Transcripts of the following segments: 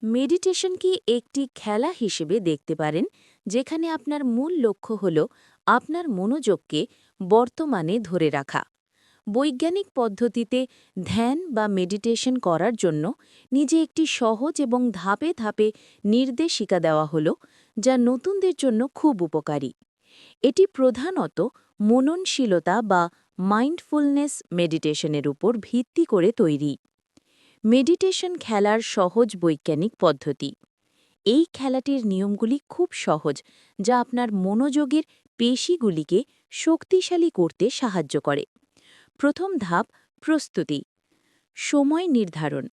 মেডিটেশনকে একটি খেলা হিসেবে দেখতে পারেন, যেখানে আপনার মূল লক্ষ্য হল আপনার মনোযোগকে বর্তমানে ধরে রাখা। বৈজ্ঞানিক পদ্ধতিতে ধ্যান বা মেডিটেশন করার জন্য নিজে একটি সহজ এবং ধাপে ধাপে নির্দেশিকা দেওয়া হল, যা নতুনদের জন্য খুব উপকারী। এটি প্রধানত মননশীলতা বা মাইন্ডফুলনেস মেডিটেশনের উপর ভিত্তি করে তৈরি। মেডিটেশন খেলার সহজ বৈজ্ঞানিক পদ্ধতি। এই খেলাটির নিয়মগুলি খুব সহজ, যা আপনার মনোযোগের পেশিগুলিকে শক্তিশালী করতে সাহায্য করে। প্রথম ধাপ, প্রস্তুতি। সময় নির্ধারণ।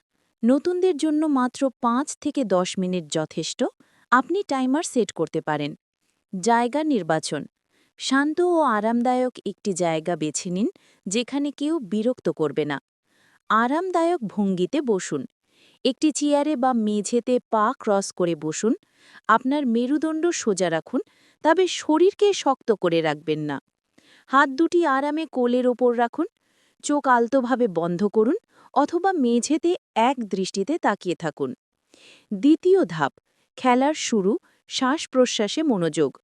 নতুনদের জন্য মাত্র 5 থেকে 10 মিনিট যথেষ্ট। আপনি টাইমার সেট করতে পারেন। জায়গা নির্বাচন। শান্ত ও আরামদায়ক একটি জায়গা বেছে নিন, যেখানে কেউ বিরক্ত করবে না। আরামদায়ক ভঙ্গিতে বসুন। একটি চেয়ারে বা মেঝেতে পা ক্রস করে বসুন। আপনার মেরুদণ্ড সোজা রাখুন, তবে শরীরকে শক্ত করে রাখবেন না। হাত দুটি আরামে কোলের ওপর রাখুন। চোখ আলতোভাবে বন্ধ করুন অথবা মেঝেতে এক দৃষ্টিতে তাকিয়ে থাকুন। দ্বিতীয় ধাপ, খেলার শুরু। শ্বাস-প্রশ্বাসে মনোযোগ।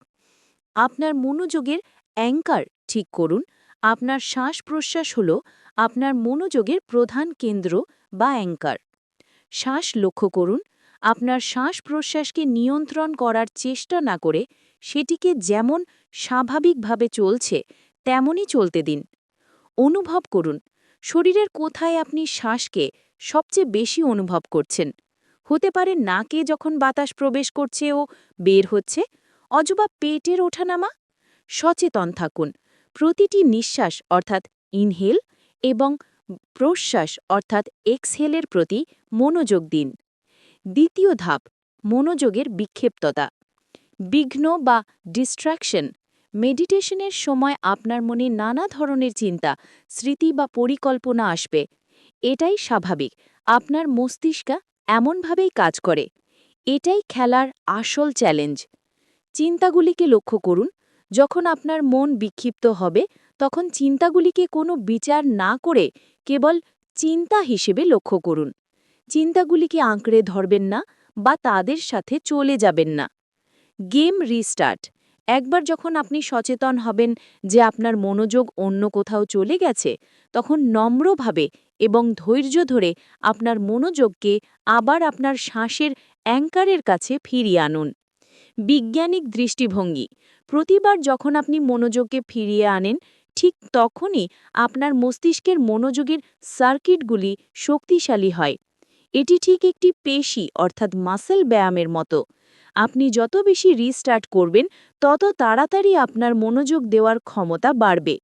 আপনার মনোযোগের অ্যাঙ্কার ঠিক করুন। আপনার শ্বাস-প্রশ্বাস হল আপনার মনোযোগের প্রধান কেন্দ্র বা অ্যাঙ্কার। শ্বাস লক্ষ্য করুন। আপনার শ্বাস-প্রশ্বাসকে নিয়ন্ত্রণ করার চেষ্টা না করে সেটিকে যেমন স্বাভাবিকভাবে চলছে তেমনই চলতে দিন। অনুভব করুন, শরীরের কোথায় আপনি শ্বাসকে সবচেয়ে বেশি অনুভব করছেন। হতে পারে নাকে যখন বাতাস প্রবেশ করছে ও বের হচ্ছে, অথবা পেটের ওঠানামা। সচেতন থাকুন। প্রতিটি নিঃশ্বাস অর্থাৎ ইনহেল এবং প্রশ্বাস অর্থাৎ এক্সহেলের প্রতি মনোযোগ দিন। দ্বিতীয় ধাপ, মনোযোগের বিক্ষিপ্ততা। বিঘ্ন বা ডিস্ট্র্যাকশন। মেডিটেশনের সময় আপনার মনে নানা ধরনের চিন্তা, স্মৃতি বা পরিকল্পনা আসবে। এটাই স্বাভাবিক। আপনার মস্তিষ্ক এমনভাবেই কাজ করে। এটাই খেলার আসল চ্যালেঞ্জ। চিন্তাগুলিকে লক্ষ্য করুন। যখন আপনার মন বিক্ষিপ্ত হবে, তখন চিন্তাগুলিকে কোনো বিচার না করে কেবল চিন্তা হিসেবে লক্ষ্য করুন। চিন্তাগুলিকে আঁকড়ে ধরবেন না বা তাদের সাথে চলে যাবেন না। Game restart. একবার যখন আপনি সচেতন হবেন যে আপনার মনোযোগ অন্য কোথাও চলে গেছে, তখন নম্রভাবে এবং ধৈর্য ধরে আপনার মনোযোগকে আবার আপনার শ্বাসের অ্যাঙ্কারের কাছে ফিরিয়ে আনুন। বিজ্ঞানিক দৃষ্টিভঙ্গি। প্রতিবার যখন আপনি মনোযোগকে ফিরিয়ে আনেন, ঠিক তখনই আপনার মস্তিষ্কের মনোযোগের সার্কিটগুলি শক্তিশালী হয়। এটি ঠিক একটি পেশি অর্থাৎ মাসেল ব্যায়ামের মতো। আপনি যত বেশি রিস্টার্ট করবেন, তত তাড়াতাড়ি আপনার মনোযোগ দেওয়ার ক্ষমতা বাড়বে।